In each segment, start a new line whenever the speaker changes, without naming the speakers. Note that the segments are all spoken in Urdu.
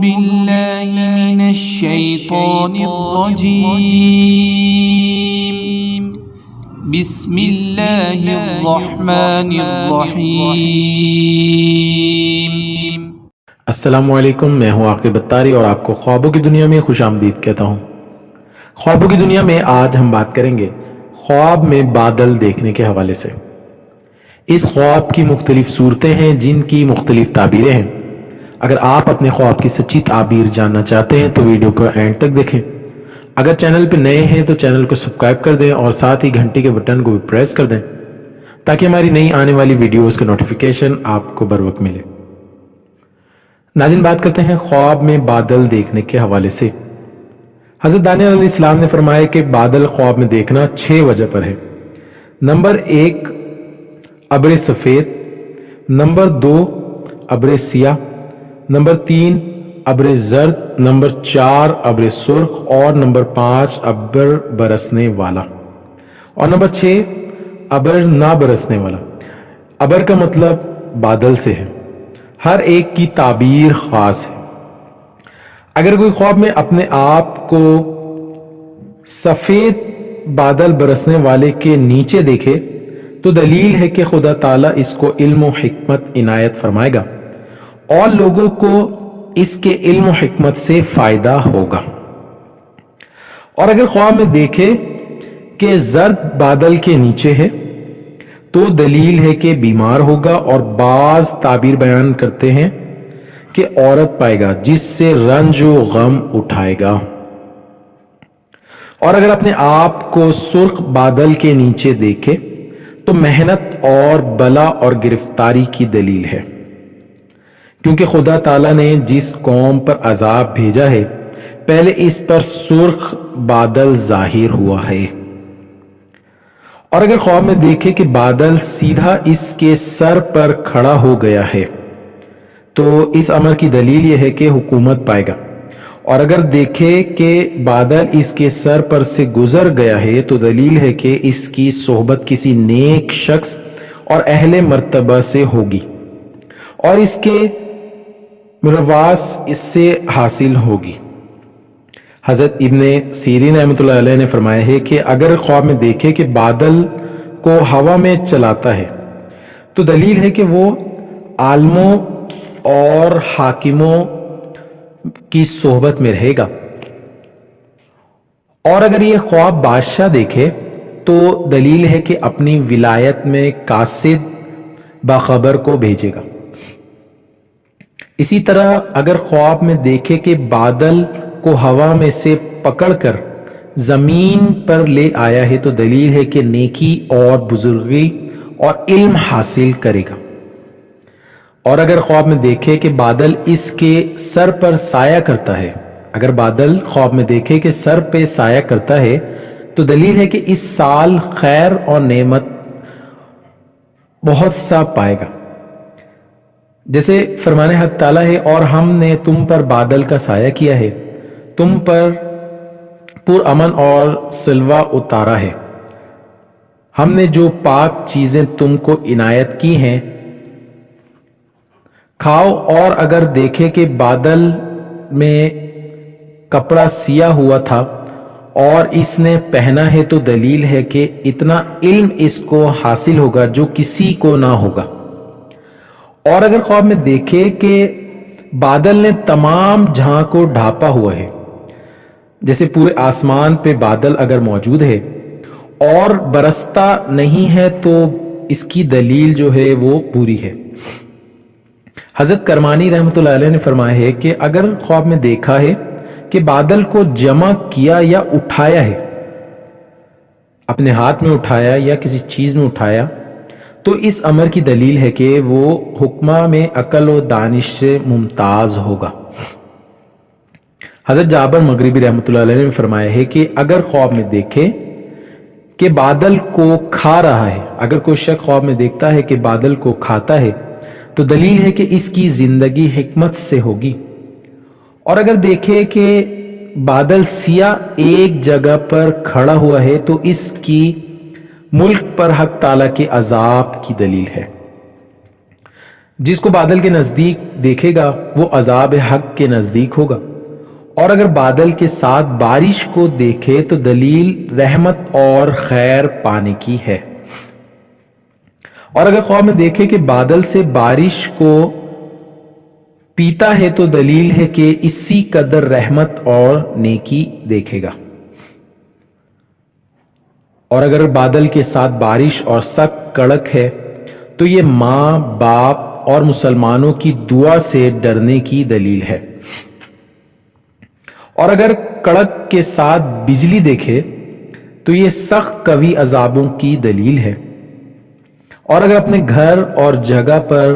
بالله من الشيطان الرجيم بسم الله الرحمن الرحيم
السلام علیکم، میں ہوں عاقب اتاری اور آپ کو خوابوں کی دنیا میں خوش آمدید کہتا ہوں۔ خوابوں کی دنیا میں آج ہم بات کریں گے خواب میں بادل دیکھنے کے حوالے سے۔ اس خواب کی مختلف صورتیں ہیں جن کی مختلف تعبیریں ہیں۔ اگر آپ اپنے خواب کی سچی تعبیر جاننا چاہتے ہیں تو ویڈیو کو اینڈ تک دیکھیں۔ اگر چینل پہ نئے ہیں تو چینل کو سبسکرائب کر دیں اور ساتھ ہی گھنٹی کے بٹن کو بھی پریس کر دیں تاکہ ہماری نئی آنے والی ویڈیوز کا نوٹیفیکیشن آپ کو بر وقت ملے۔ ناظرین، بات کرتے ہیں خواب میں بادل دیکھنے کے حوالے سے۔ حضرت دانیال علیہ السلام نے فرمایا کہ بادل خواب میں دیکھنا 6 وجہ پر ہے۔ نمبر 1 ابر سفید، نمبر 2 ابر سیاہ، نمبر 3 ابر زرد، نمبر 4 ابر سرخ اور نمبر 5 ابر برسنے والا، اور نمبر 6 ابر نہ برسنے والا۔ ابر کا مطلب بادل سے ہے، ہر ایک کی تعبیر خاص ہے۔ اگر کوئی خواب میں اپنے آپ کو سفید بادل برسنے والے کے نیچے دیکھے تو دلیل ہے کہ خدا تعالیٰ اس کو علم و حکمت عنایت فرمائے گا اور لوگوں کو اس کے علم و حکمت سے فائدہ ہوگا۔ اور اگر خواب میں دیکھے کہ زرد بادل کے نیچے ہے تو دلیل ہے کہ بیمار ہوگا، اور بعض تعبیر بیان کرتے ہیں کہ عورت پائے گا جس سے رنج و غم اٹھائے گا۔ اور اگر اپنے آپ کو سرخ بادل کے نیچے دیکھے تو محنت اور بلا اور گرفتاری کی دلیل ہے، کیونکہ خدا تعالیٰ نے جس قوم پر عذاب بھیجا ہے پہلے اس پر سرخ بادل ظاہر ہوا ہے۔ اور اگر خواب میں دیکھے کہ بادل سیدھا اس کے سر پر کھڑا ہو گیا ہے تو اس امر کی دلیل یہ ہے کہ حکومت پائے گا، اور اگر دیکھے کہ بادل اس کے سر پر سے گزر گیا ہے تو دلیل ہے کہ اس کی صحبت کسی نیک شخص اور اہل مرتبہ سے ہوگی اور اس کے مواس اس سے حاصل ہوگی۔ حضرت ابن سیرین رحمۃ اللہ علیہ نے فرمایا ہے کہ اگر خواب میں دیکھے کہ بادل کو ہوا میں چلاتا ہے تو دلیل ہے کہ وہ عالموں اور حاکموں کی صحبت میں رہے گا، اور اگر یہ خواب بادشاہ دیکھے تو دلیل ہے کہ اپنی ولایت میں قاصد باخبر کو بھیجے گا۔ اسی طرح اگر خواب میں دیکھے کہ بادل کو ہوا میں سے پکڑ کر زمین پر لے آیا ہے تو دلیل ہے کہ نیکی اور بزرگی اور علم حاصل کرے گا۔ اور اگر خواب میں دیکھے کہ بادل اس کے سر پر سایہ کرتا ہے، اگر بادل خواب میں دیکھے کہ سر پہ سایہ کرتا ہے تو دلیل ہے کہ اس سال خیر اور نعمت بہت سا پائے گا، جیسے فرمان حق تعالیٰ ہے، اور ہم نے تم پر بادل کا سایہ کیا ہے، تم پر پر امن اور سلوہ اتارا ہے، ہم نے جو پاک چیزیں تم کو عنایت کی ہیں کھاؤ۔ اور اگر دیکھے کہ بادل میں کپڑا سیا ہوا تھا اور اس نے پہنا ہے تو دلیل ہے کہ اتنا علم اس کو حاصل ہوگا جو کسی کو نہ ہوگا۔ اور اگر خواب میں دیکھے کہ بادل نے تمام جہاں کو ڈھانپا ہوا ہے، جیسے پورے آسمان پہ بادل اگر موجود ہے اور برستا نہیں ہے تو اس کی دلیل جو ہے وہ پوری ہے۔ حضرت کرمانی رحمۃ اللہ علیہ نے فرمایا ہے کہ اگر خواب میں دیکھا ہے کہ بادل کو جمع کیا یا اٹھایا ہے، اپنے ہاتھ میں اٹھایا یا کسی چیز میں اٹھایا، تو اس امر کی دلیل ہے کہ وہ حکمہ میں عقل و دانش سے ممتاز ہوگا۔ حضرت جابر مغربی رحمۃ اللہ علیہ نے فرمایا ہے کہ اگر خواب میں دیکھے کہ بادل کو کھا رہا ہے، اگر کوئی شخص خواب میں دیکھتا ہے کہ بادل کو کھاتا ہے تو دلیل ہے کہ اس کی زندگی حکمت سے ہوگی۔ اور اگر دیکھے کہ بادل سیاہ ایک جگہ پر کھڑا ہوا ہے تو اس کی ملک پر حق تعالیٰ کے عذاب کی دلیل ہے۔ جس کو بادل کے نزدیک دیکھے گا وہ عذاب حق کے نزدیک ہوگا، اور اگر بادل کے ساتھ بارش کو دیکھے تو دلیل رحمت اور خیر پانے کی ہے، اور اگر خواب میں دیکھے کہ بادل سے بارش کو پیتا ہے تو دلیل ہے کہ اسی قدر رحمت اور نیکی دیکھے گا، اور اگر بادل کے ساتھ بارش اور سخت کڑک ہے تو یہ ماں باپ اور مسلمانوں کی دعا سے ڈرنے کی دلیل ہے، اور اگر کڑک کے ساتھ بجلی دیکھے تو یہ سخت قوی عذابوں کی دلیل ہے، اور اگر اپنے گھر اور جگہ پر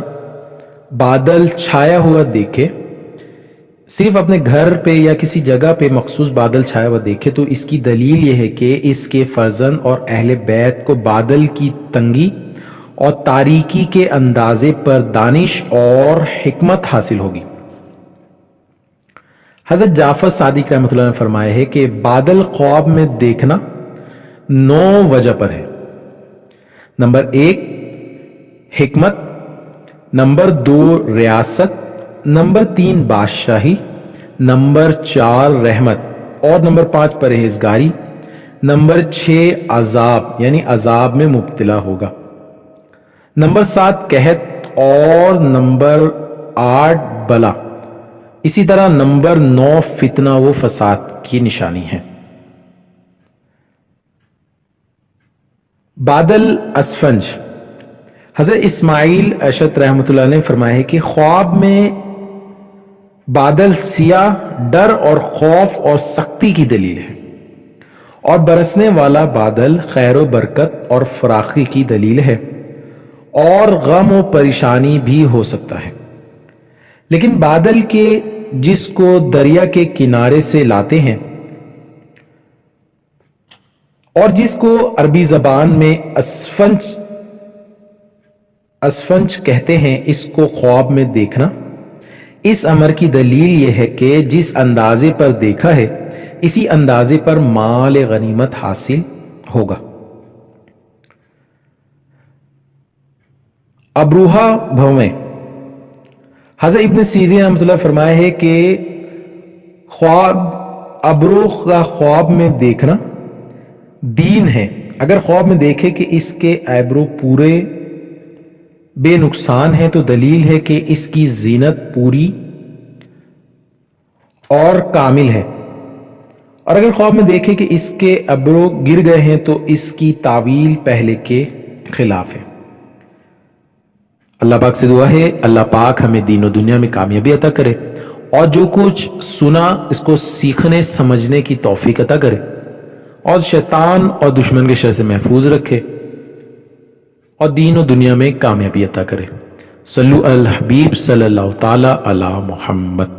بادل چھایا ہوا دیکھے، صرف اپنے گھر پہ یا کسی جگہ پہ مخصوص بادل چھایا ہوا دیکھے تو اس کی دلیل یہ ہے کہ اس کے فرزند اور اہل بیت کو بادل کی تنگی اور تاریکی کے اندازے پر دانش اور حکمت حاصل ہوگی۔ حضرت جعفر صادق رحمۃ اللہ نے فرمایا ہے کہ بادل خواب میں دیکھنا 9 وجہ پر ہے۔ نمبر 1 حکمت، نمبر 2 ریاست، نمبر 3 بادشاہی، نمبر 4 رحمت، اور نمبر 5 پرہیزگاری، نمبر 6 عذاب یعنی عذاب میں مبتلا ہوگا، نمبر 7 قحط، اور نمبر 8 بلا، اسی طرح نمبر 9 فتنہ و فساد کی نشانی ہے۔ بادل اسفنج، حضرت اسماعیل اشد رحمۃ اللہ نے فرمایا ہے کہ خواب میں بادل سیاہ ڈر اور خوف اور سختی کی دلیل ہے، اور برسنے والا بادل خیر و برکت اور فراخی کی دلیل ہے، اور غم و پریشانی بھی ہو سکتا ہے، لیکن بادل کے جس کو دریا کے کنارے سے لاتے ہیں اور جس کو عربی زبان میں اسفنج کہتے ہیں، اس کو خواب میں دیکھنا اس امر کی دلیل یہ ہے کہ جس اندازے پر دیکھا ہے اسی اندازے پر مال غنیمت حاصل ہوگا۔ ابروہا بھویں، حضرت ابن سیرین رحمۃ اللہ فرمایا ہے کہ ابرو کا خواب میں دیکھنا دین ہے۔ اگر خواب میں دیکھے کہ اس کے ایبرو پورے بے نقصان ہے تو دلیل ہے کہ اس کی زینت پوری اور کامل ہے، اور اگر خواب میں دیکھے کہ اس کے ابرو گر گئے ہیں تو اس کی تعویل پہلے کے خلاف ہے۔ اللہ پاک سے دعا ہے اللہ پاک ہمیں دین و دنیا میں کامیابی عطا کرے، اور جو کچھ سنا اس کو سیکھنے سمجھنے کی توفیق عطا کرے، اور شیطان اور دشمن کے شر سے محفوظ رکھے، اور دین و دنیا میں کامیابی عطا کرے۔ صلو علی الحبیب صلی اللہ تعالی علی محمد۔